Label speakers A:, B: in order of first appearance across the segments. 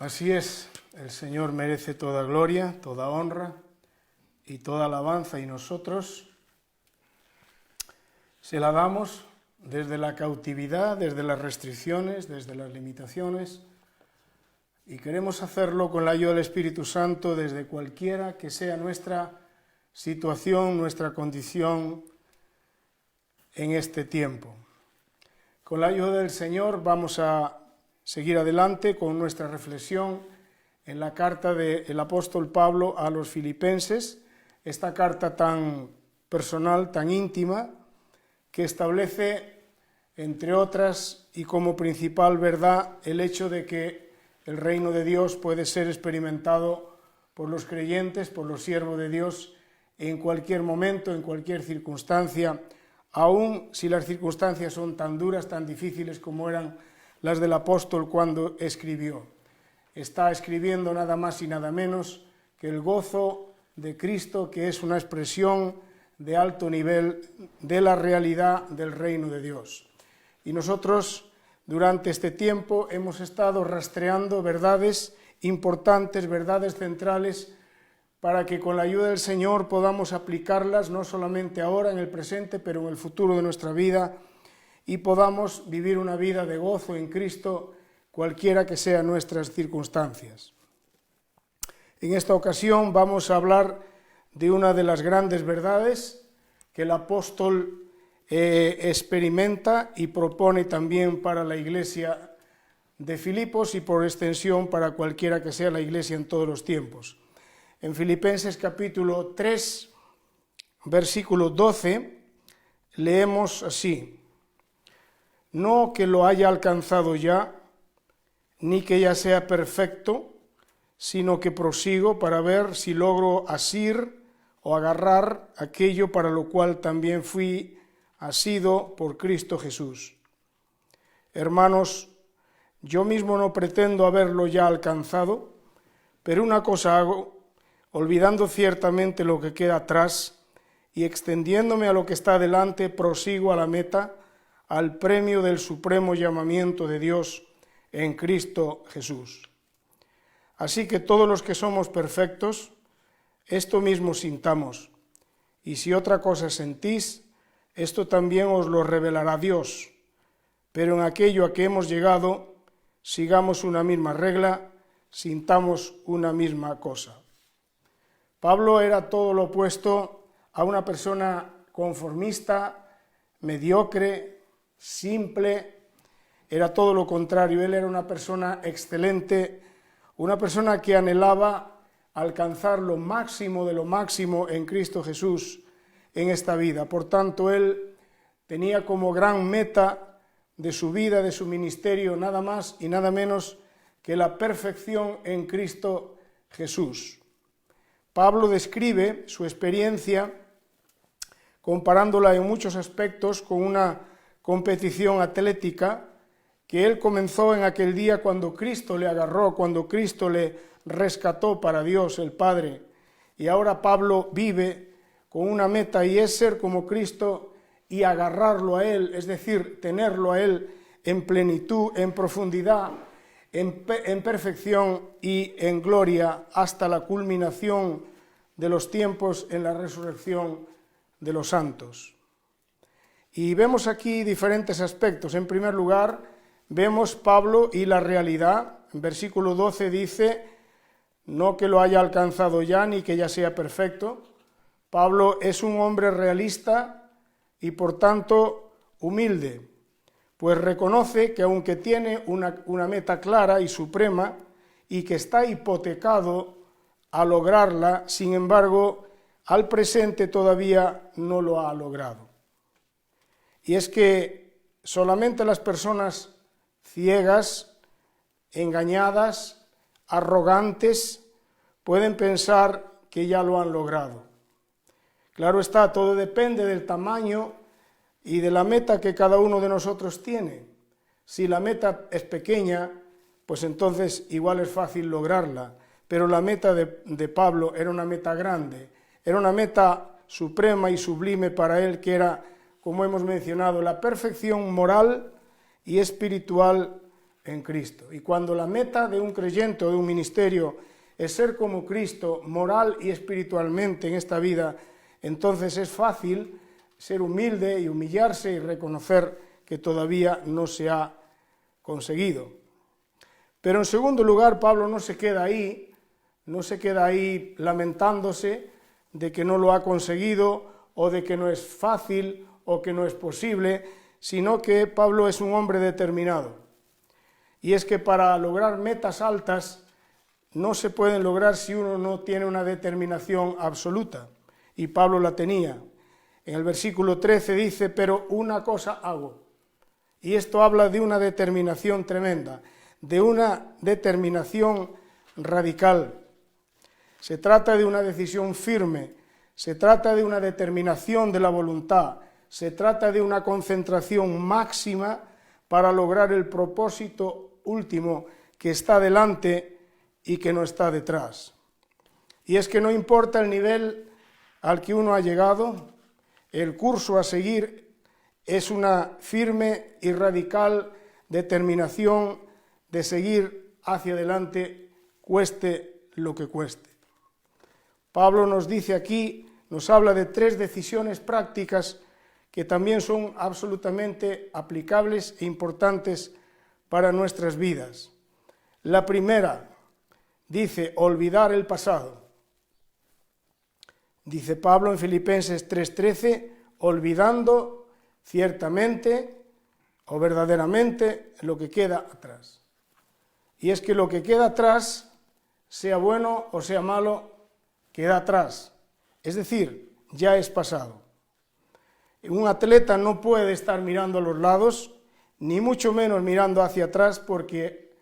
A: Así es, el Señor merece toda gloria, toda honra y toda alabanza, y nosotros se la damos desde la cautividad, desde las restricciones, desde las limitaciones, y queremos hacerlo con la ayuda del Espíritu Santo desde cualquiera que sea nuestra situación, nuestra condición en este tiempo. Con la ayuda del Señor vamos a seguir adelante con nuestra reflexión en la carta del apóstol Pablo a los Filipenses, esta carta tan personal, tan íntima, que establece, entre otras, y como principal verdad, el hecho de que el reino de Dios puede ser experimentado por los creyentes, por los siervos de Dios, en cualquier momento, en cualquier circunstancia, aun si las circunstancias son tan duras, tan difíciles como eran las del apóstol cuando escribió. Está escribiendo nada más y nada menos que el gozo de Cristo, que es una expresión de alto nivel de la realidad del reino de Dios. Y nosotros, durante este tiempo, hemos estado rastreando verdades importantes, verdades centrales, para que con la ayuda del Señor podamos aplicarlas no solamente ahora, en el presente, pero en el futuro de nuestra vida, y podamos vivir una vida de gozo en Cristo, cualquiera que sean nuestras circunstancias. En esta ocasión vamos a hablar de una de las grandes verdades que el apóstol experimenta y propone también para la iglesia de Filipos y por extensión para cualquiera que sea la iglesia en todos los tiempos. En Filipenses capítulo 3, versículo 12, leemos así: no que lo haya alcanzado ya, ni que ya sea perfecto, sino que prosigo para ver si logro asir o agarrar aquello para lo cual también fui asido por Cristo Jesús. Hermanos, yo mismo no pretendo haberlo ya alcanzado, pero una cosa hago, olvidando ciertamente lo que queda atrás y extendiéndome a lo que está delante, prosigo a la meta, al premio del supremo llamamiento de Dios en Cristo Jesús. Así que todos los que somos perfectos, esto mismo sintamos, y si otra cosa sentís, esto también os lo revelará Dios, pero en aquello a que hemos llegado, sigamos una misma regla, sintamos una misma cosa. Pablo era todo lo opuesto a una persona conformista, mediocre, simple. Era todo lo contrario. Él era una persona excelente, una persona que anhelaba alcanzar lo máximo de lo máximo en Cristo Jesús en esta vida. Por tanto, él tenía como gran meta de su vida, de su ministerio, nada más y nada menos que la perfección en Cristo Jesús. Pablo describe su experiencia comparándola en muchos aspectos con una competición atlética que él comenzó en aquel día cuando Cristo le agarró, cuando Cristo le rescató para Dios el Padre. Y ahora Pablo vive con una meta, y es ser como Cristo y agarrarlo a Él, es decir, tenerlo a Él en plenitud, en profundidad, en perfección y en gloria hasta la culminación de los tiempos en la resurrección de los santos. Y vemos aquí diferentes aspectos. En primer lugar, vemos Pablo y la realidad. En versículo 12 dice, no que lo haya alcanzado ya, ni que ya sea perfecto. Pablo es un hombre realista y por tanto humilde, pues reconoce que aunque tiene una meta clara y suprema y que está hipotecado a lograrla, sin embargo, al presente todavía no lo ha logrado. Y es que solamente las personas ciegas, engañadas, arrogantes, pueden pensar que ya lo han logrado. Claro está, todo depende del tamaño y de la meta que cada uno de nosotros tiene. Si la meta es pequeña, pues entonces igual es fácil lograrla, pero la meta de Pablo era una meta grande, era una meta suprema y sublime para él, que era, como hemos mencionado, la perfección moral y espiritual en Cristo. Y cuando la meta de un creyente o de un ministerio es ser como Cristo, moral y espiritualmente en esta vida, entonces es fácil ser humilde y humillarse y reconocer que todavía no se ha conseguido. Pero en segundo lugar, Pablo no se queda ahí lamentándose de que no lo ha conseguido o de que no es fácil o que no es posible, sino que Pablo es un hombre determinado. Y es que para lograr metas altas no se pueden lograr si uno no tiene una determinación absoluta, y Pablo la tenía. En el versículo 13 dice, pero una cosa hago, y esto habla de una determinación tremenda, de una determinación radical. Se trata de una decisión firme, se trata de una determinación de la voluntad, se trata de una concentración máxima para lograr el propósito último que está delante y que no está detrás. Y es que no importa el nivel al que uno ha llegado, el curso a seguir es una firme y radical determinación de seguir hacia adelante, cueste lo que cueste. Pablo nos dice aquí, nos habla de 3 decisiones prácticas que también son absolutamente aplicables e importantes para nuestras vidas. La primera, dice, olvidar el pasado. Dice Pablo en Filipenses 3:13, olvidando ciertamente o verdaderamente lo que queda atrás. Y es que lo que queda atrás, sea bueno o sea malo, queda atrás. Es decir, ya es pasado. Un atleta no puede estar mirando a los lados, ni mucho menos mirando hacia atrás, porque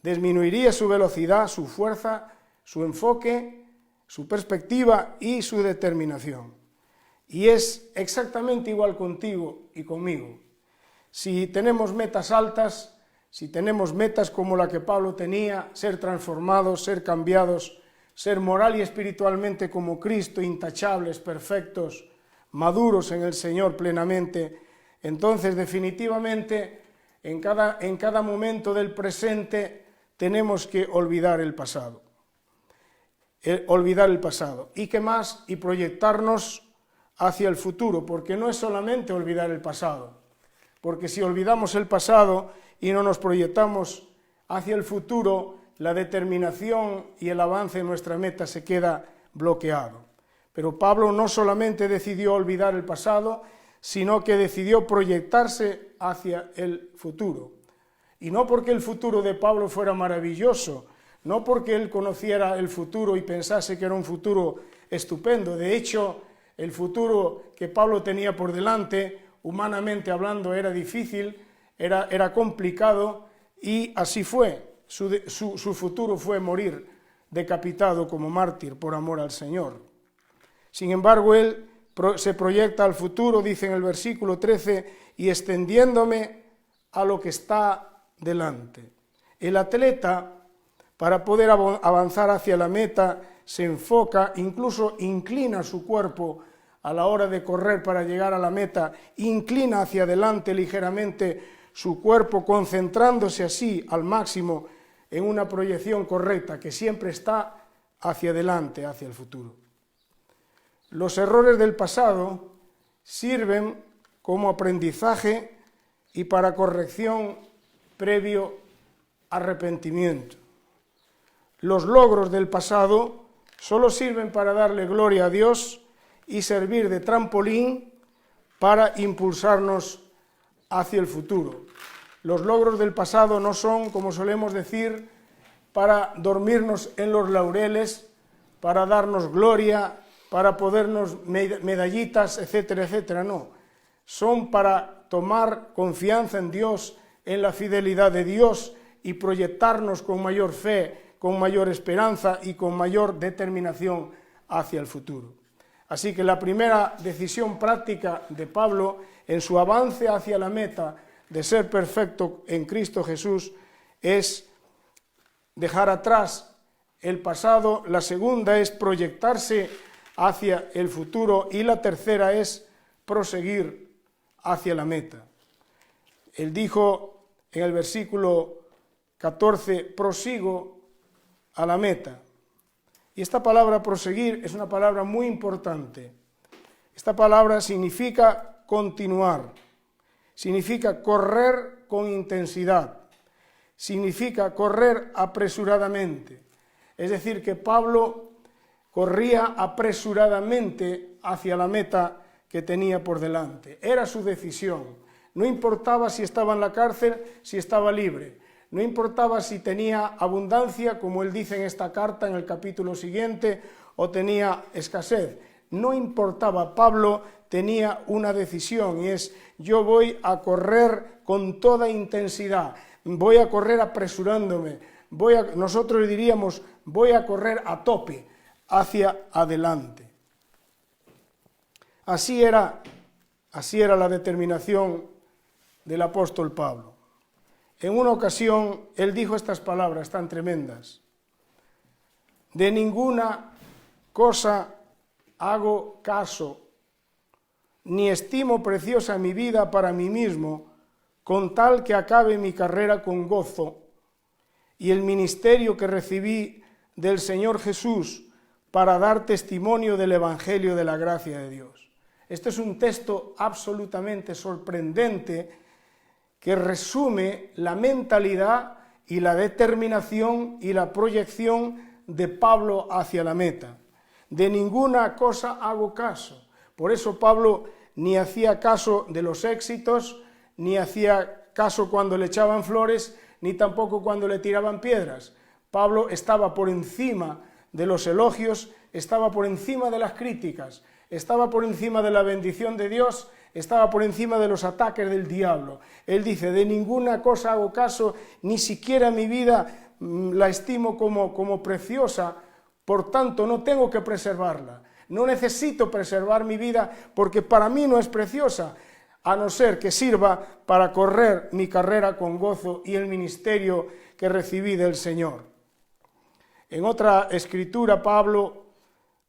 A: disminuiría su velocidad, su fuerza, su enfoque, su perspectiva y su determinación. Y es exactamente igual contigo y conmigo. Si tenemos metas altas, si tenemos metas como la que Pablo tenía, ser transformados, ser cambiados, ser moral y espiritualmente como Cristo, intachables, perfectos, maduros en el Señor plenamente, entonces definitivamente en cada momento del presente tenemos que olvidar el pasado. Olvidar el pasado. ¿Y qué más? Y proyectarnos hacia el futuro, porque no es solamente olvidar el pasado, porque si olvidamos el pasado y no nos proyectamos hacia el futuro, la determinación y el avance en nuestra meta se queda bloqueado. Pero Pablo no solamente decidió olvidar el pasado, sino que decidió proyectarse hacia el futuro. Y no porque el futuro de Pablo fuera maravilloso, no porque él conociera el futuro y pensase que era un futuro estupendo. De hecho, el futuro que Pablo tenía por delante, humanamente hablando, era difícil, era complicado, y así fue. Su futuro fue morir decapitado como mártir por amor al Señor. Sin embargo, él se proyecta al futuro, dice en el versículo 13, y extendiéndome a lo que está delante. El atleta, para poder avanzar hacia la meta, se enfoca, incluso inclina su cuerpo a la hora de correr para llegar a la meta, inclina hacia adelante ligeramente su cuerpo, concentrándose así al máximo en una proyección correcta que siempre está hacia adelante, hacia el futuro. Los errores del pasado sirven como aprendizaje y para corrección previo arrepentimiento. Los logros del pasado solo sirven para darle gloria a Dios y servir de trampolín para impulsarnos hacia el futuro. Los logros del pasado no son, como solemos decir, para dormirnos en los laureles, para darnos gloria, para ponernos medallitas, etcétera, etcétera, no. Son para tomar confianza en Dios, en la fidelidad de Dios y proyectarnos con mayor fe, con mayor esperanza y con mayor determinación hacia el futuro. Así que la primera decisión práctica de Pablo en su avance hacia la meta de ser perfecto en Cristo Jesús es dejar atrás el pasado, la segunda es proyectarse hacia el futuro y la tercera es proseguir hacia la meta. Él dijo en el versículo 14, prosigo a la meta. Y esta palabra proseguir es una palabra muy importante. Esta palabra significa continuar, significa correr con intensidad, significa correr apresuradamente. Es decir, que Pablo corría apresuradamente hacia la meta que tenía por delante. Era su decisión. No importaba si estaba en la cárcel, si estaba libre. No importaba si tenía abundancia, como él dice en esta carta en el capítulo siguiente, o tenía escasez. No importaba, Pablo tenía una decisión y es: yo voy a correr con toda intensidad, voy a correr apresurándome, nosotros diríamos, voy a correr a tope, hacia adelante. Así era la determinación del apóstol Pablo. En una ocasión, él dijo estas palabras tan tremendas: de ninguna cosa hago caso, ni estimo preciosa mi vida para mí mismo, con tal que acabe mi carrera con gozo y el ministerio que recibí del Señor Jesús para dar testimonio del Evangelio de la gracia de Dios. Este es un texto absolutamente sorprendente que resume la mentalidad y la determinación y la proyección de Pablo hacia la meta. De ninguna cosa hago caso. Por eso Pablo ni hacía caso de los éxitos, ni hacía caso cuando le echaban flores, ni tampoco cuando le tiraban piedras. Pablo estaba por encima de los elogios, estaba por encima de las críticas, estaba por encima de la bendición de Dios, estaba por encima de los ataques del diablo. Él dice: de ninguna cosa hago caso, ni siquiera mi vida la estimo como preciosa, por tanto no tengo que preservarla. No necesito preservar mi vida porque para mí no es preciosa, a no ser que sirva para correr mi carrera con gozo y el ministerio que recibí del Señor. En otra escritura Pablo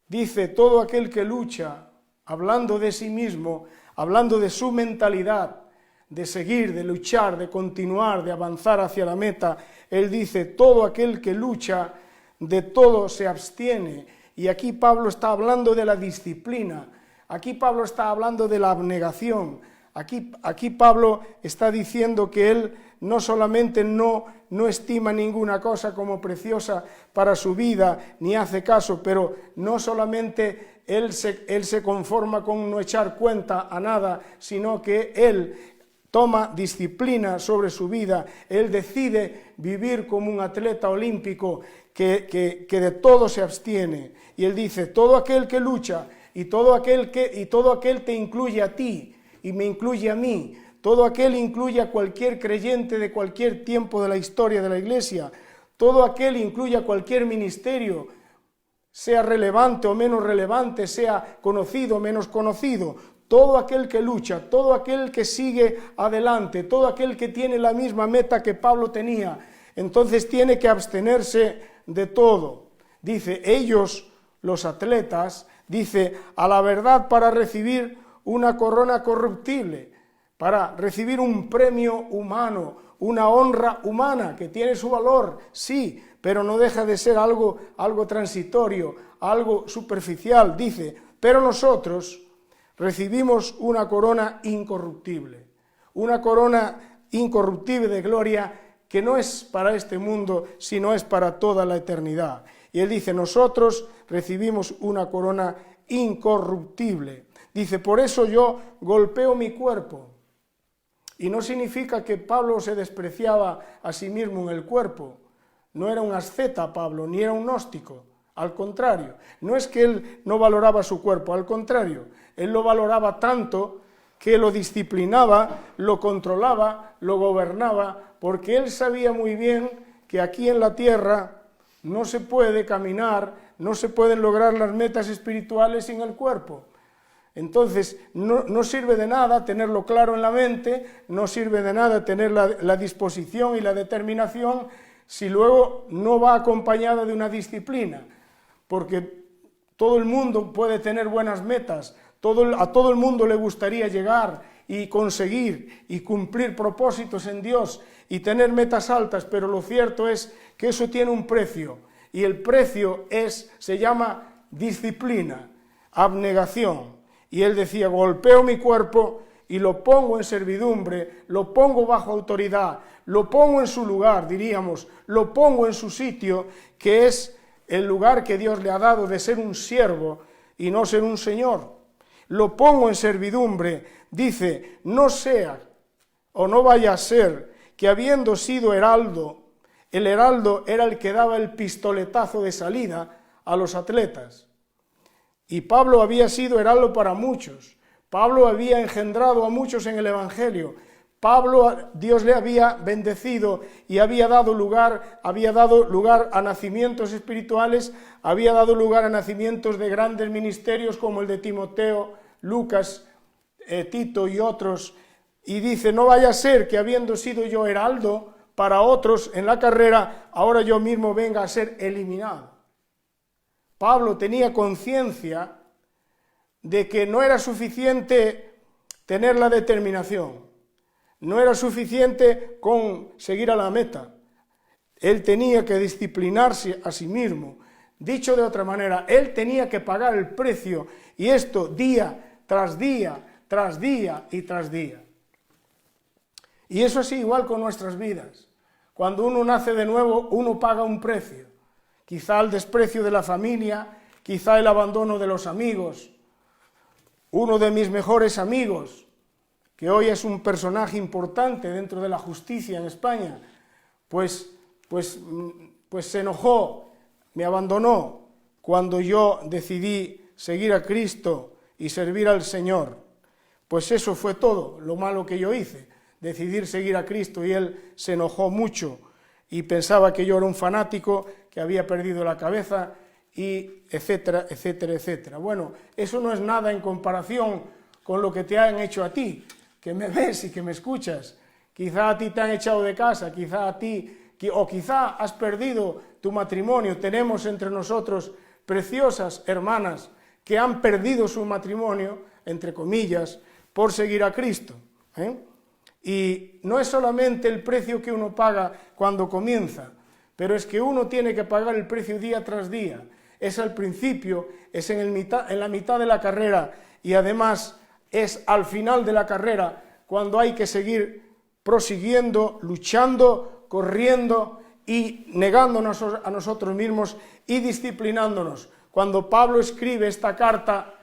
A: dice: todo aquel que lucha, hablando de sí mismo, hablando de su mentalidad, de seguir, de luchar, de continuar, de avanzar hacia la meta, él dice: todo aquel que lucha, de todo se abstiene. Y aquí Pablo está hablando de la disciplina, aquí Pablo está hablando de la abnegación, aquí Pablo está diciendo que él no solamente no estima ninguna cosa como preciosa para su vida, ni hace caso, pero no solamente él se conforma con no echar cuenta a nada, sino que él toma disciplina sobre su vida, él decide vivir como un atleta olímpico que de todo se abstiene. Y él dice: todo aquel que lucha, y todo aquel te incluye a ti, y me incluye a mí, todo aquel incluye a cualquier creyente de cualquier tiempo de la historia de la Iglesia, todo aquel incluye a cualquier ministerio, sea relevante o menos relevante, sea conocido o menos conocido, todo aquel que lucha, todo aquel que sigue adelante, todo aquel que tiene la misma meta que Pablo tenía, entonces tiene que abstenerse de todo. Dice: ellos, los atletas, dice, a la verdad, para recibir una corona corruptible, para recibir un premio humano, una honra humana que tiene su valor, sí, pero no deja de ser algo transitorio, algo superficial. Dice: pero nosotros recibimos una corona incorruptible de gloria que no es para este mundo, sino es para toda la eternidad. Y él dice: nosotros recibimos una corona incorruptible. Dice: por eso yo golpeo mi cuerpo. Y no significa que Pablo se despreciaba a sí mismo en el cuerpo. No era un asceta Pablo, ni era un gnóstico. Al contrario, no es que él no valoraba su cuerpo, al contrario, él lo valoraba tanto que lo disciplinaba, lo controlaba, lo gobernaba, porque él sabía muy bien que aquí en la tierra no se puede caminar, no se pueden lograr las metas espirituales sin el cuerpo. Entonces, no sirve de nada tenerlo claro en la mente, no sirve de nada tener la disposición y la determinación si luego no va acompañada de una disciplina, porque todo el mundo puede tener buenas metas, a todo el mundo le gustaría llegar y conseguir y cumplir propósitos en Dios y tener metas altas, pero lo cierto es que eso tiene un precio, y el precio se llama disciplina, abnegación. Y él decía: golpeo mi cuerpo y lo pongo en servidumbre, lo pongo bajo autoridad, lo pongo en su lugar, diríamos, lo pongo en su sitio, que es el lugar que Dios le ha dado de ser un siervo y no ser un señor. Lo pongo en servidumbre, dice, no sea o no vaya a ser que habiendo sido heraldo, el heraldo era el que daba el pistoletazo de salida a los atletas. Y Pablo había sido heraldo para muchos. Pablo había engendrado a muchos en el Evangelio. Pablo, Dios le había bendecido y había dado lugar a nacimientos espirituales, había dado lugar a nacimientos de grandes ministerios como el de Timoteo, Lucas, Tito y otros. Y dice, no vaya a ser que habiendo sido yo heraldo para otros en la carrera, ahora yo mismo venga a ser eliminado. Pablo tenía conciencia de que no era suficiente tener la determinación, no era suficiente con seguir a la meta. Él tenía que disciplinarse a sí mismo. Dicho de otra manera, él tenía que pagar el precio, y esto día tras día, tras día y tras día. Y eso es igual con nuestras vidas. Cuando uno nace de nuevo, uno paga un precio. Quizá el desprecio de la familia, quizá el abandono de los amigos. Uno de mis mejores amigos, que hoy es un personaje importante dentro de la justicia en España, pues se enojó, me abandonó cuando yo decidí seguir a Cristo y servir al Señor. Pues eso fue todo lo malo que yo hice, decidir seguir a Cristo, y él se enojó mucho y pensaba que yo era un fanático, que había perdido la cabeza, y etcétera, etcétera, etcétera. Bueno, eso no es nada en comparación con lo que te han hecho a ti, que me ves y que me escuchas. Quizá a ti te han echado de casa, quizá has perdido tu matrimonio. Tenemos entre nosotros preciosas hermanas que han perdido su matrimonio, entre comillas, por seguir a Cristo, Y no es solamente el precio que uno paga cuando comienza, pero es que uno tiene que pagar el precio día tras día. Es al principio, es en la mitad de la carrera, y además es al final de la carrera cuando hay que seguir prosiguiendo, luchando, corriendo y negándonos a nosotros mismos y disciplinándonos. Cuando Pablo escribe esta carta,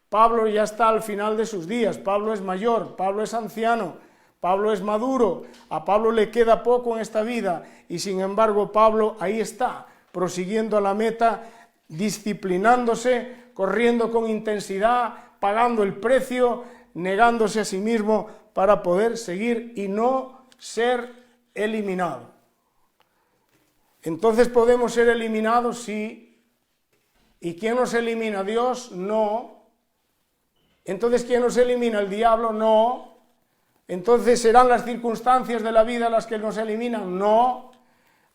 A: Pablo ya está al final de sus días. Pablo es mayor, Pablo es anciano, Pablo es maduro, a Pablo le queda poco en esta vida, y sin embargo Pablo ahí está, prosiguiendo a la meta, disciplinándose, corriendo con intensidad, pagando el precio, negándose a sí mismo para poder seguir y no ser eliminado. Entonces, ¿podemos ser eliminados? Sí. ¿Y quién nos elimina? ¿Dios? No. Entonces, ¿quién nos elimina? ¿El diablo? No. Entonces, ¿serán las circunstancias de la vida las que nos eliminan? No.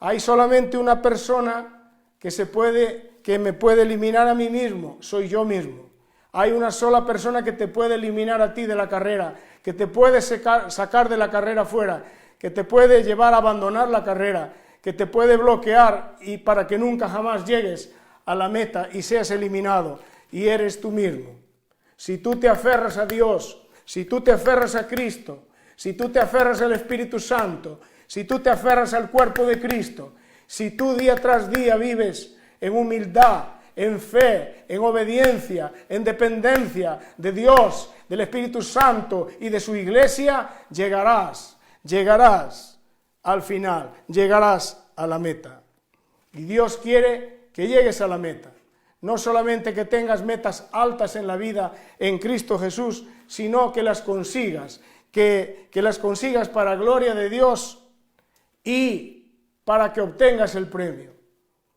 A: Hay solamente una persona que me puede eliminar a mí mismo, soy yo mismo. Hay una sola persona que te puede eliminar a ti de la carrera, que te puede sacar de la carrera fuera, que te puede llevar a abandonar la carrera, que te puede bloquear y para que nunca jamás llegues a la meta y seas eliminado, y eres tú mismo. Si tú te aferras a Dios, si tú te aferras a Cristo, si tú te aferras al Espíritu Santo, si tú te aferras al cuerpo de Cristo, si tú día tras día vives en humildad, en fe, en obediencia, en dependencia de Dios, del Espíritu Santo y de su iglesia, llegarás al final, llegarás a la meta. Y Dios quiere que llegues a la meta. No solamente que tengas metas altas en la vida en Cristo Jesús, sino que las consigas, que las consigas para gloria de Dios y para que obtengas el premio.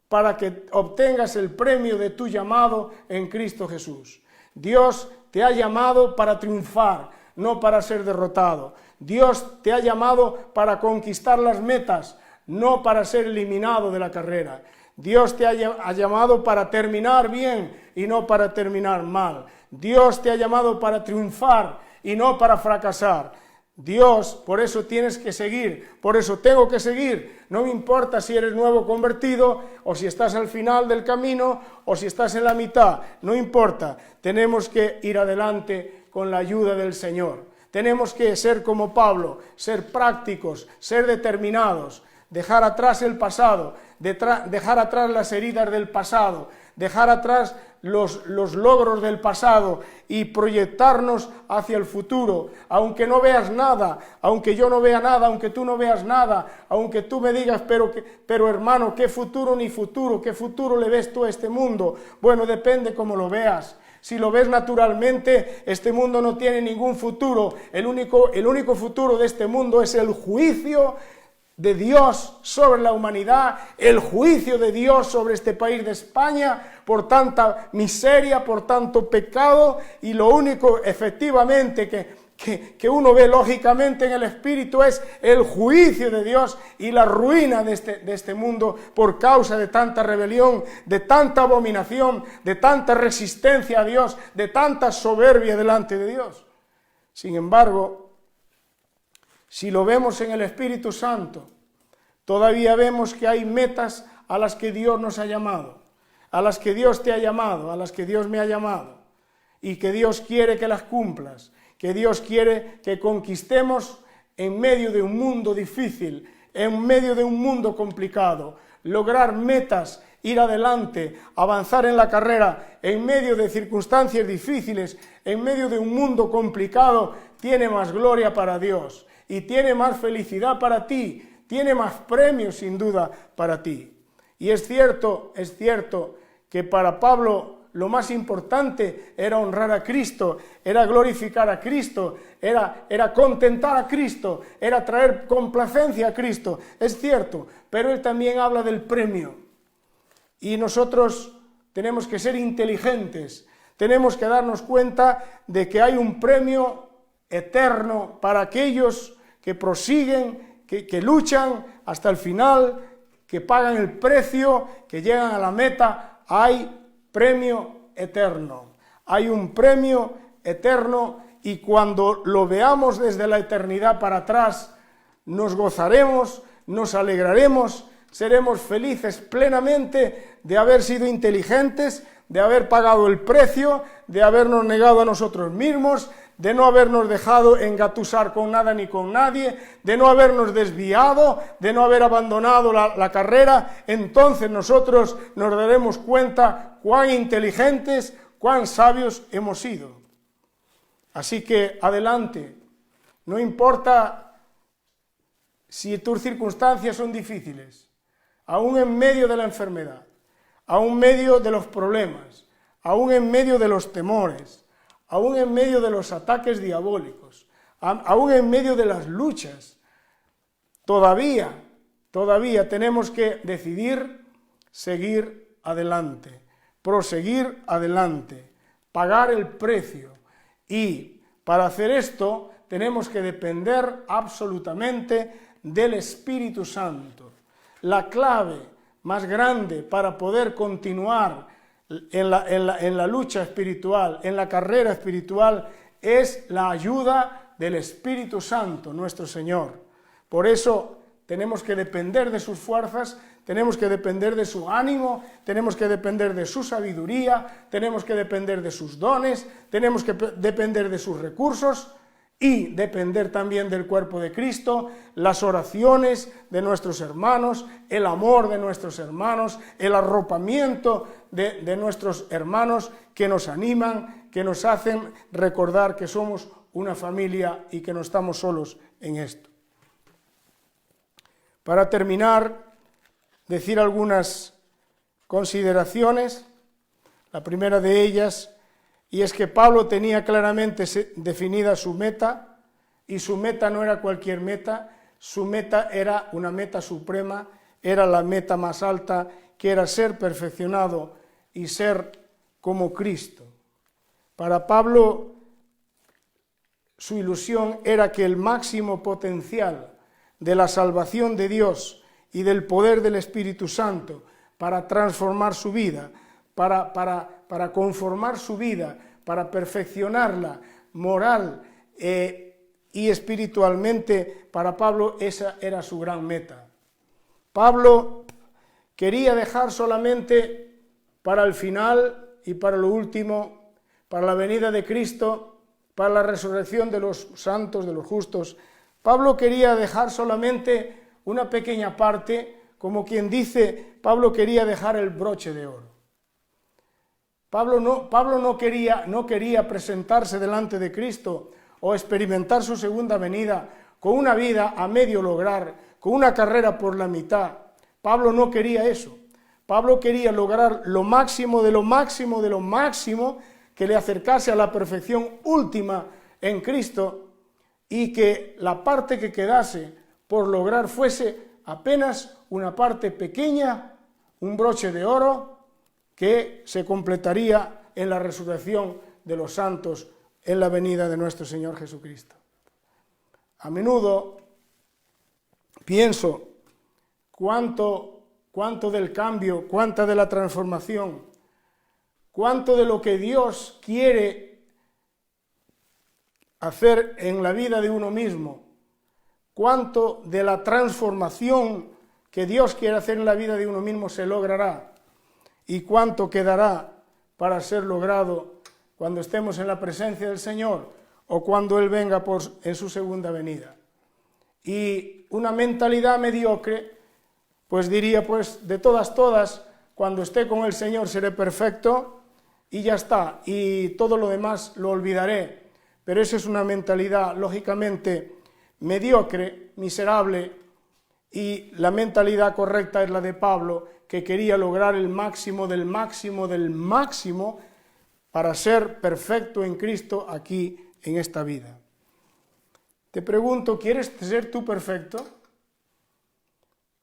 A: Para que obtengas el premio de tu llamado en Cristo Jesús. Dios te ha llamado para triunfar, no para ser derrotado. Dios te ha llamado para conquistar las metas, no para ser eliminado de la carrera. Dios te ha llamado para terminar bien y no para terminar mal. Dios te ha llamado para triunfar y no para fracasar. Dios, por eso tienes que seguir, por eso tengo que seguir. No me importa si eres nuevo convertido, o si estás al final del camino, o si estás en la mitad, no importa. Tenemos que ir adelante con la ayuda del Señor. Tenemos que ser como Pablo, ser prácticos, ser determinados, dejar atrás el pasado, dejar atrás las heridas del pasado, dejar atrás los logros del pasado y proyectarnos hacia el futuro. Aunque no veas nada, aunque yo no vea nada, aunque tú no veas nada, aunque tú me digas, pero hermano, ¿qué futuro ni futuro? ¿Qué futuro le ves tú a este mundo? Bueno, depende cómo lo veas. Si lo ves naturalmente, este mundo no tiene ningún futuro. El único futuro de este mundo es el juicio de Dios sobre la humanidad, el juicio de Dios sobre este país de España por tanta miseria, por tanto pecado, y lo único efectivamente que uno ve lógicamente en el Espíritu es el juicio de Dios y la ruina de este mundo por causa de tanta rebelión, de tanta abominación, de tanta resistencia a Dios, de tanta soberbia delante de Dios. Sin embargo, si lo vemos en el Espíritu Santo, todavía vemos que hay metas a las que Dios nos ha llamado, a las que Dios te ha llamado, a las que Dios me ha llamado, y que Dios quiere que las cumplas, que Dios quiere que conquistemos en medio de un mundo difícil, en medio de un mundo complicado, lograr metas, ir adelante, avanzar en la carrera, en medio de circunstancias difíciles, en medio de un mundo complicado, tiene más gloria para Dios. Y tiene más felicidad para ti, tiene más premios sin duda para ti. Y es cierto que para Pablo lo más importante era honrar a Cristo, era glorificar a Cristo, era contentar a Cristo, era traer complacencia a Cristo. Es cierto, pero él también habla del premio. Y nosotros tenemos que ser inteligentes, tenemos que darnos cuenta de que hay un premio eterno para aquellos que prosiguen, que luchan hasta el final, que pagan el precio, que llegan a la meta. Hay premio eterno. Hay un premio eterno, y cuando lo veamos desde la eternidad para atrás, nos gozaremos, nos alegraremos, seremos felices plenamente de haber sido inteligentes, de haber pagado el precio, de habernos negado a nosotros mismos, de no habernos dejado engatusar con nada ni con nadie, de no habernos desviado, de no haber abandonado la carrera. Entonces nosotros nos daremos cuenta cuán inteligentes, cuán sabios hemos sido. Así que adelante, no importa si tus circunstancias son difíciles, aún en medio de la enfermedad, aún en medio de los problemas, aún en medio de los temores, aún en medio de los ataques diabólicos, aún en medio de las luchas, todavía tenemos que decidir seguir adelante, proseguir adelante, pagar el precio. Y para hacer esto tenemos que depender absolutamente del Espíritu Santo. La clave más grande para poder continuar en la lucha espiritual, en la carrera espiritual, es la ayuda del Espíritu Santo, nuestro Señor. Por eso tenemos que depender de sus fuerzas, tenemos que depender de su ánimo, tenemos que depender de su sabiduría, tenemos que depender de sus dones, tenemos que depender de sus recursos y depender también del cuerpo de Cristo, las oraciones de nuestros hermanos, el amor de nuestros hermanos, el arropamiento de nuestros hermanos que nos animan, que nos hacen recordar que somos una familia y que no estamos solos en esto. Para terminar, decir algunas consideraciones. La primera de ellas, y es que Pablo tenía claramente definida su meta, y su meta no era cualquier meta, su meta era una meta suprema, era la meta más alta, que era ser perfeccionado y ser como Cristo. Para Pablo, su ilusión era que el máximo potencial de la salvación de Dios y del poder del Espíritu Santo para transformar su vida, para conformar su vida, para perfeccionarla moral, y espiritualmente, para Pablo esa era su gran meta. Pablo quería dejar solamente para el final y para lo último, para la venida de Cristo, para la resurrección de los santos, de los justos. Pablo quería dejar solamente una pequeña parte, como quien dice, Pablo quería dejar el broche de oro. Pablo no quería presentarse delante de Cristo o experimentar su segunda venida con una vida a medio lograr, con una carrera por la mitad. Pablo no quería eso. Pablo quería lograr lo máximo de lo máximo de lo máximo que le acercase a la perfección última en Cristo, y que la parte que quedase por lograr fuese apenas una parte pequeña, un broche de oro, que se completaría en la resurrección de los santos en la venida de nuestro Señor Jesucristo. A menudo pienso cuánto del cambio, cuánta de la transformación, cuánto de lo que Dios quiere hacer en la vida de uno mismo, cuánto de la transformación que Dios quiere hacer en la vida de uno mismo se logrará, y cuánto quedará para ser logrado cuando estemos en la presencia del Señor o cuando Él venga en su segunda venida. Y una mentalidad mediocre, pues diría, pues de todas, cuando esté con el Señor seré perfecto y ya está, y todo lo demás lo olvidaré. Pero esa es una mentalidad lógicamente mediocre, miserable, y la mentalidad correcta es la de Pablo, que quería lograr el máximo del máximo del máximo para ser perfecto en Cristo aquí en esta vida. Te pregunto, ¿quieres ser tú perfecto?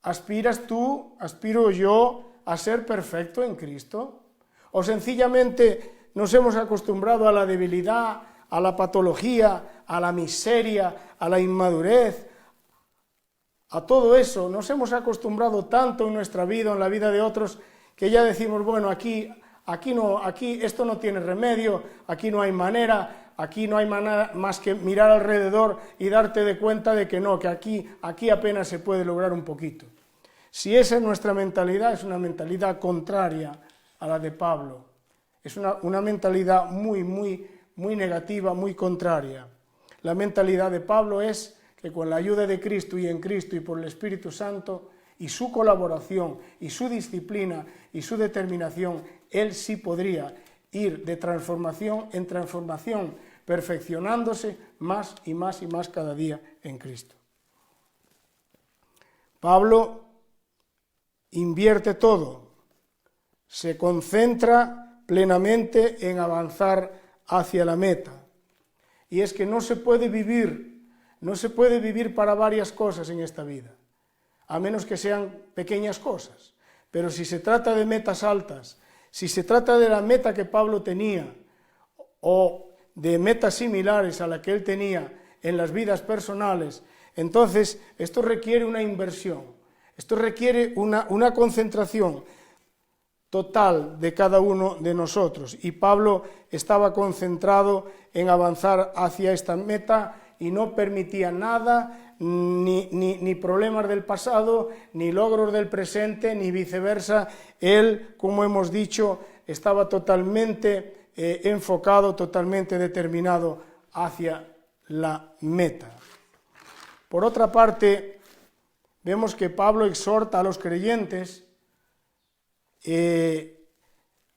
A: ¿Aspiras tú, aspiro yo a ser perfecto en Cristo? ¿O sencillamente nos hemos acostumbrado a la debilidad, a la patología, a la miseria, a la inmadurez, a todo eso? Nos hemos acostumbrado tanto en nuestra vida, en la vida de otros, que ya decimos, bueno, aquí esto no tiene remedio, aquí no hay manera, aquí no hay manera más que mirar alrededor y darte de cuenta de que no, que aquí apenas se puede lograr un poquito. Si esa es nuestra mentalidad, es una mentalidad contraria a la de Pablo. Es una mentalidad muy negativa, muy contraria. La mentalidad de Pablo es que con la ayuda de Cristo y en Cristo y por el Espíritu Santo y su colaboración y su disciplina y su determinación, él sí podría ir de transformación en transformación, perfeccionándose más y más y más cada día en Cristo. Pablo invierte todo, se concentra plenamente en avanzar hacia la meta. Y es que no se puede vivir para varias cosas en esta vida, a menos que sean pequeñas cosas. Pero si se trata de metas altas, si se trata de la meta que Pablo tenía, o de metas similares a la que él tenía en las vidas personales, entonces esto requiere una inversión, esto requiere una concentración total de cada uno de nosotros. Y Pablo estaba concentrado en avanzar hacia esta meta y no permitía nada, ni problemas del pasado, ni logros del presente, ni viceversa. Él, como hemos dicho, estaba totalmente enfocado, totalmente determinado hacia la meta. Por otra parte, vemos que Pablo exhorta a los creyentes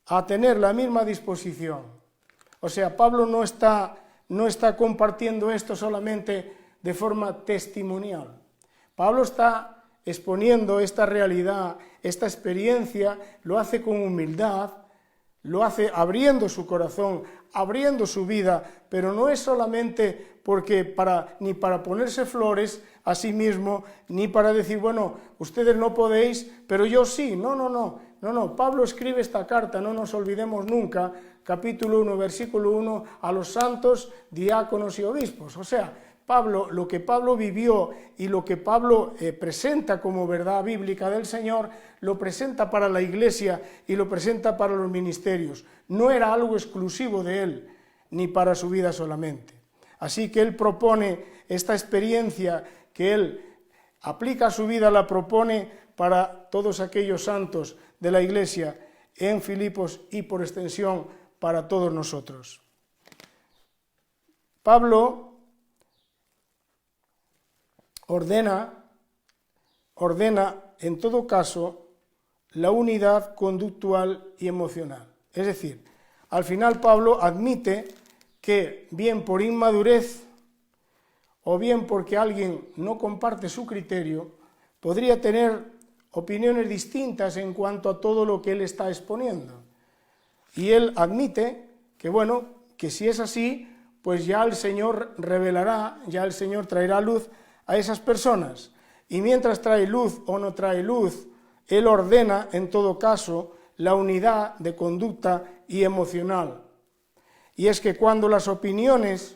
A: a tener la misma disposición. O sea, Pablo no está compartiendo esto solamente de forma testimonial. Pablo está exponiendo esta realidad, esta experiencia, lo hace con humildad, lo hace abriendo su corazón, abriendo su vida, pero no es solamente ni para ponerse flores a sí mismo, ni para decir, bueno, ustedes no podéis, pero yo sí. No, Pablo escribe esta carta, no nos olvidemos nunca, capítulo 1, versículo 1, a los santos, diáconos y obispos. O sea, lo que Pablo vivió y lo que Pablo presenta como verdad bíblica del Señor, lo presenta para la iglesia y lo presenta para los ministerios. No era algo exclusivo de él, ni para su vida solamente. Así que él propone esta experiencia que él aplica a su vida, la propone para todos aquellos santos de la Iglesia en Filipos y por extensión para todos nosotros. Pablo ordena en todo caso la unidad conductual y emocional. Es decir, al final Pablo admite que bien por inmadurez o bien porque alguien no comparte su criterio, podría tener opiniones distintas en cuanto a todo lo que él está exponiendo. Y él admite que, bueno, que si es así, pues ya el Señor revelará, ya el Señor traerá luz a esas personas. Y mientras trae luz o no trae luz, él ordena, en todo caso, la unidad de conducta y emocional. Y es que cuando las opiniones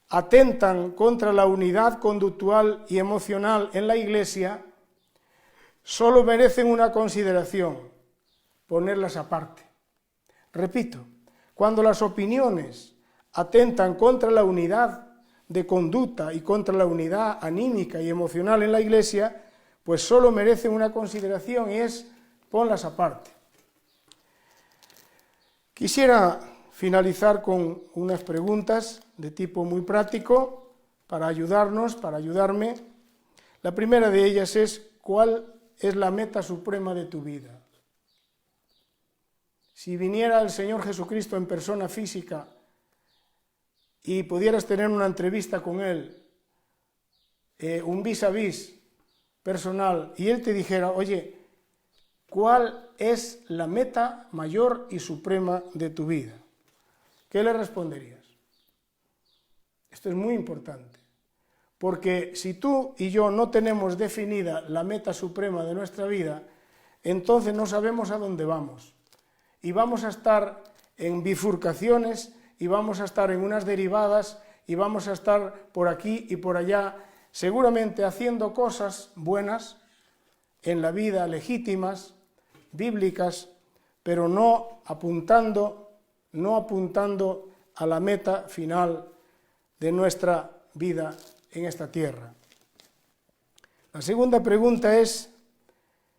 A: atentan contra la unidad conductual y emocional en la Iglesia, solo merecen una consideración: ponerlas aparte. Repito, cuando las opiniones atentan contra la unidad de conducta y contra la unidad anímica y emocional en la Iglesia, pues solo merecen una consideración y es: ponlas aparte. Quisiera finalizar con unas preguntas de tipo muy práctico para ayudarnos, para ayudarme. La primera de ellas es: ¿cuál es la meta suprema de tu vida? Si viniera el Señor Jesucristo en persona física y pudieras tener una entrevista con Él, un vis a vis personal, y Él te dijera: oye, ¿cuál es la meta mayor y suprema de tu vida? ¿Qué le responderías? Esto es muy importante, porque si tú y yo no tenemos definida la meta suprema de nuestra vida, entonces no sabemos a dónde vamos. Y vamos a estar en bifurcaciones, y vamos a estar en unas derivadas, y vamos a estar por aquí y por allá, seguramente haciendo cosas buenas en la vida, legítimas, bíblicas, pero no apuntando a la meta final de nuestra vida en esta tierra. La segunda pregunta es: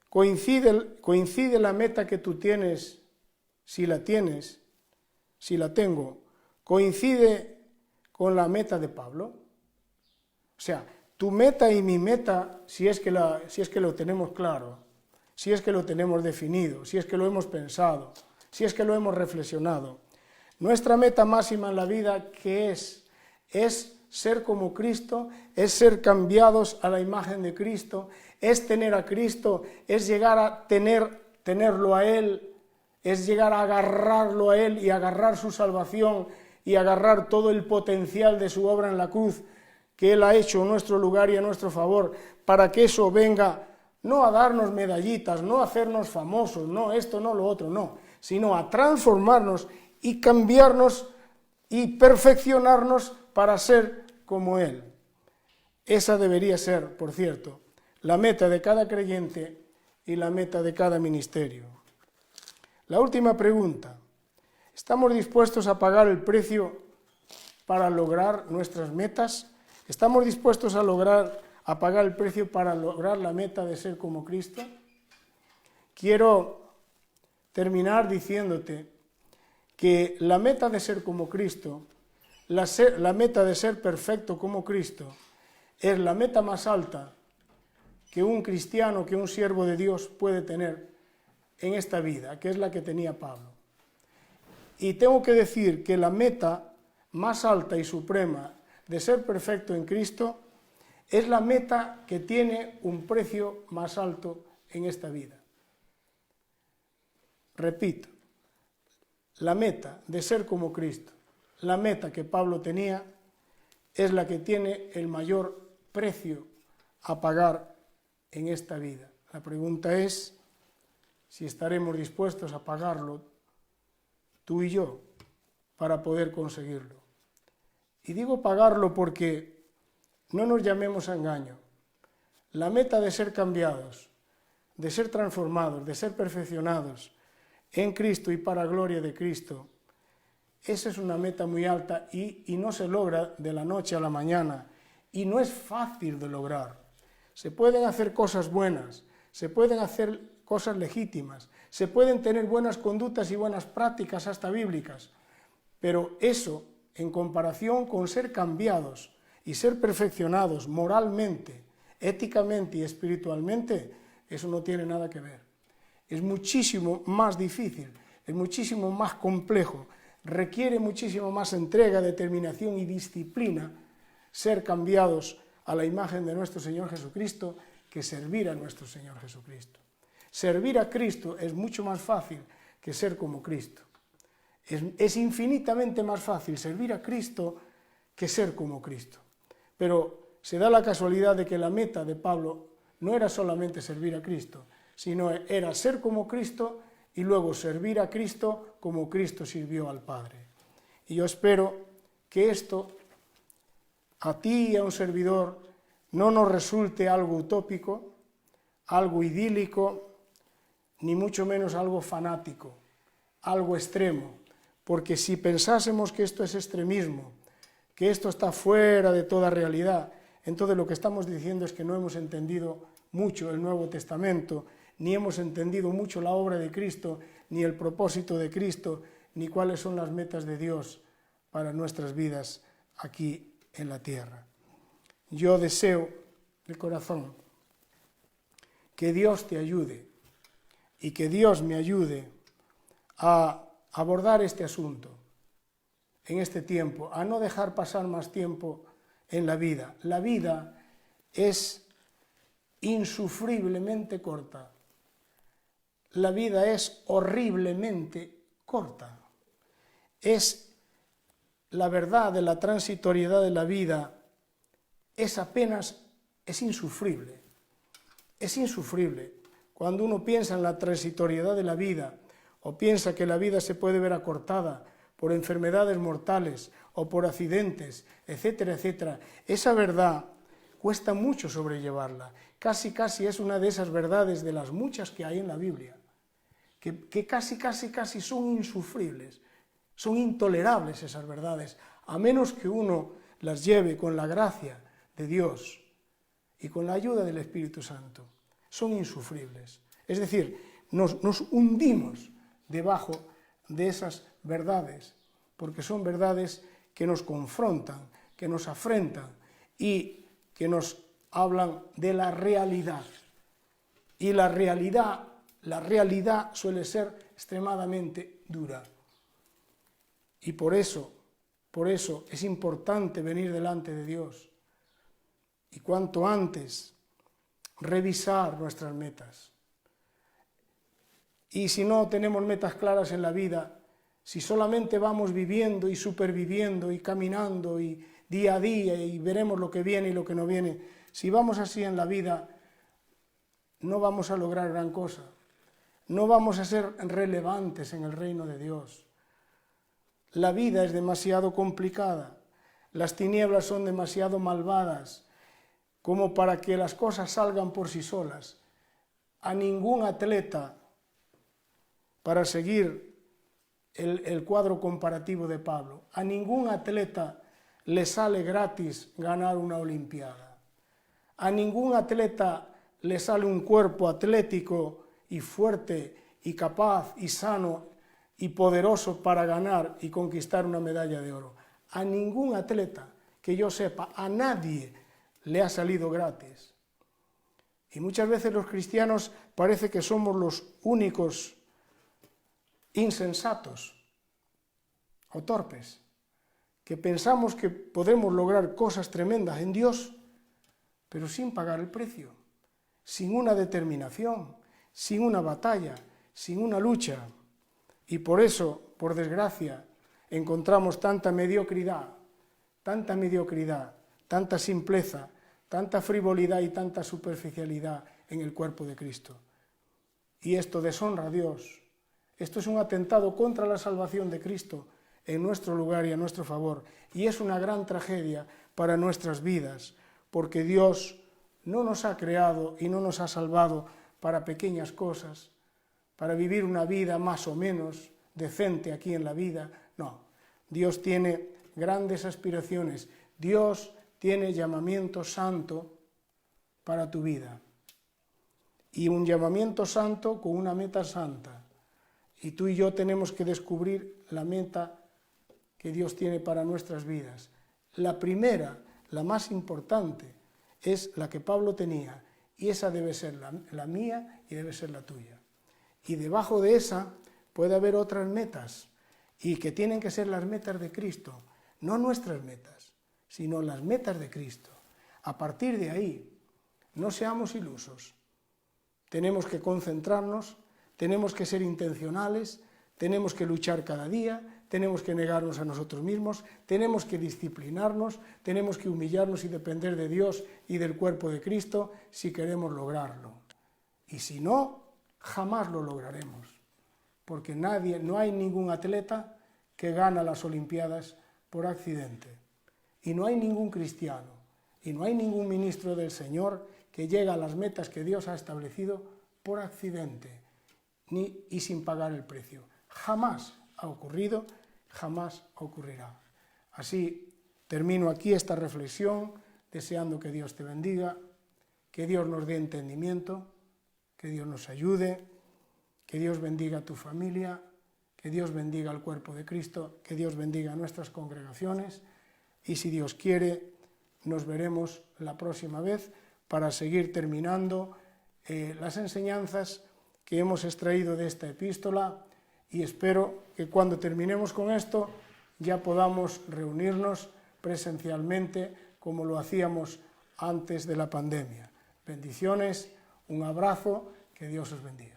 A: ¿coincide la meta que tú tienes, si la tienes, si la tengo, coincide con la meta de Pablo? O sea, tu meta y mi meta, si es que lo tenemos claro, si es que lo tenemos definido, si es que lo hemos pensado, si es que lo hemos reflexionado. Nuestra meta máxima en la vida, ¿qué es? Es ser como Cristo, es ser cambiados a la imagen de Cristo, es tener a Cristo, es llegar a tenerlo a Él, es llegar a agarrarlo a Él y agarrar su salvación y agarrar todo el potencial de su obra en la cruz que Él ha hecho en nuestro lugar y a nuestro favor, para que eso venga no a darnos medallitas, no a hacernos famosos, no esto, no lo otro, no, sino a transformarnos y cambiarnos y perfeccionarnos para ser como Él. Esa debería ser, por cierto, la meta de cada creyente y la meta de cada ministerio. La última pregunta: ¿estamos dispuestos a pagar el precio para lograr nuestras metas? ¿Estamos dispuestos a pagar el precio para lograr la meta de ser como Cristo? Quiero terminar diciéndote que la meta de ser como Cristo, la meta de ser perfecto como Cristo, es la meta más alta que un cristiano, que un siervo de Dios puede tener en esta vida, que es la que tenía Pablo. Y tengo que decir que la meta más alta y suprema de ser perfecto en Cristo es la meta que tiene un precio más alto en esta vida. Repito, la meta de ser como Cristo, la meta que Pablo tenía, es la que tiene el mayor precio a pagar en esta vida. La pregunta es si estaremos dispuestos a pagarlo tú y yo para poder conseguirlo. Y digo pagarlo porque no nos llamemos a engaño. La meta de ser cambiados, de ser transformados, de ser perfeccionados en Cristo y para gloria de Cristo, esa es una meta muy alta y no se logra de la noche a la mañana y no es fácil de lograr. Se pueden hacer cosas buenas, se pueden hacer cosas legítimas, se pueden tener buenas conductas y buenas prácticas hasta bíblicas, pero eso, en comparación con ser cambiados y ser perfeccionados moralmente, éticamente y espiritualmente, eso no tiene nada que ver. Es muchísimo más difícil, es muchísimo más complejo, requiere muchísimo más entrega, determinación y disciplina ser cambiados a la imagen de nuestro Señor Jesucristo que servir a nuestro Señor Jesucristo. Servir a Cristo es mucho más fácil que ser como Cristo. Es infinitamente más fácil servir a Cristo que ser como Cristo. Pero se da la casualidad de que la meta de Pablo no era solamente servir a Cristo, sino era ser como Cristo y luego servir a Cristo como Cristo sirvió al Padre. Y yo espero que esto a ti y a un servidor no nos resulte algo utópico, algo idílico, ni mucho menos algo fanático, algo extremo, porque si pensásemos que esto es extremismo, que esto está fuera de toda realidad, entonces lo que estamos diciendo es que no hemos entendido mucho el Nuevo Testamento, ni hemos entendido mucho la obra de Cristo, ni el propósito de Cristo, ni cuáles son las metas de Dios para nuestras vidas aquí en la tierra. Yo deseo de corazón que Dios te ayude y que Dios me ayude a abordar este asunto en este tiempo, a no dejar pasar más tiempo en la vida. La vida es insufriblemente corta. La vida es horriblemente corta. Es la verdad de la transitoriedad de la vida, es insufrible. Es insufrible. Cuando uno piensa en la transitoriedad de la vida, o piensa que la vida se puede ver acortada por enfermedades mortales o por accidentes, etcétera, etcétera, esa verdad cuesta mucho sobrellevarla. Casi es una de esas verdades de las muchas que hay en la Biblia, que casi son insufribles, son intolerables esas verdades, a menos que uno las lleve con la gracia de Dios y con la ayuda del Espíritu Santo. Son insufribles. Es decir, nos hundimos debajo de esas verdades, porque son verdades que nos confrontan, que nos afrentan y que nos hablan de la realidad. Y la realidad suele ser extremadamente dura. Y por eso es importante venir delante de Dios y cuanto antes revisar nuestras metas. Y si no tenemos metas claras en la vida, si solamente vamos viviendo y superviviendo y caminando y día a día y veremos lo que viene y lo que no viene, si vamos así en la vida, no vamos a lograr gran cosa, no vamos a ser relevantes en el reino de Dios. La vida es demasiado complicada, las tinieblas son demasiado malvadas como para que las cosas salgan por sí solas. A ningún atleta, para seguir el cuadro comparativo de Pablo, a ningún atleta le sale gratis ganar una olimpiada. A ningún atleta le sale un cuerpo atlético y fuerte y capaz y sano y poderoso para ganar y conquistar una medalla de oro. A ningún atleta que yo sepa, a nadie le ha salido gratis. Y muchas veces los cristianos parece que somos los únicos insensatos o torpes, que pensamos que podemos lograr cosas tremendas en Dios, pero sin pagar el precio, sin una determinación, sin una batalla, sin una lucha. Y por eso, por desgracia, encontramos tanta mediocridad, tanta simpleza, tanta frivolidad y tanta superficialidad en el cuerpo de Cristo. Y esto deshonra a Dios. Esto es un atentado contra la salvación de Cristo en nuestro lugar y a nuestro favor. Y es una gran tragedia para nuestras vidas, porque Dios no nos ha creado y no nos ha salvado para pequeñas cosas, para vivir una vida más o menos decente aquí en la vida. No, Dios tiene grandes aspiraciones. Dios tiene llamamiento santo para tu vida. Y un llamamiento santo con una meta santa. Y tú y yo tenemos que descubrir la meta que Dios tiene para nuestras vidas. La primera, la más importante, es la que Pablo tenía, y esa debe ser la mía y debe ser la tuya. Y debajo de esa puede haber otras metas, y que tienen que ser las metas de Cristo, no nuestras metas, sino las metas de Cristo. A partir de ahí, no seamos ilusos. Tenemos que concentrarnos, tenemos que ser intencionales, tenemos que luchar cada día, tenemos que negarnos a nosotros mismos, tenemos que disciplinarnos, tenemos que humillarnos y depender de Dios y del cuerpo de Cristo si queremos lograrlo. Y si no, jamás lo lograremos, porque no hay ningún atleta que gana las Olimpiadas por accidente, y no hay ningún cristiano, y no hay ningún ministro del Señor que llega a las metas que Dios ha establecido por accidente y sin pagar el precio. Jamás ha ocurrido, jamás ocurrirá. Así termino aquí esta reflexión, deseando que Dios te bendiga, que Dios nos dé entendimiento, que Dios nos ayude, que Dios bendiga a tu familia, que Dios bendiga al cuerpo de Cristo, que Dios bendiga a nuestras congregaciones, y si Dios quiere, nos veremos la próxima vez para seguir terminando las enseñanzas que hemos extraído de esta epístola, y espero que cuando terminemos con esto ya podamos reunirnos presencialmente como lo hacíamos antes de la pandemia. Bendiciones, un abrazo, que Dios os bendiga.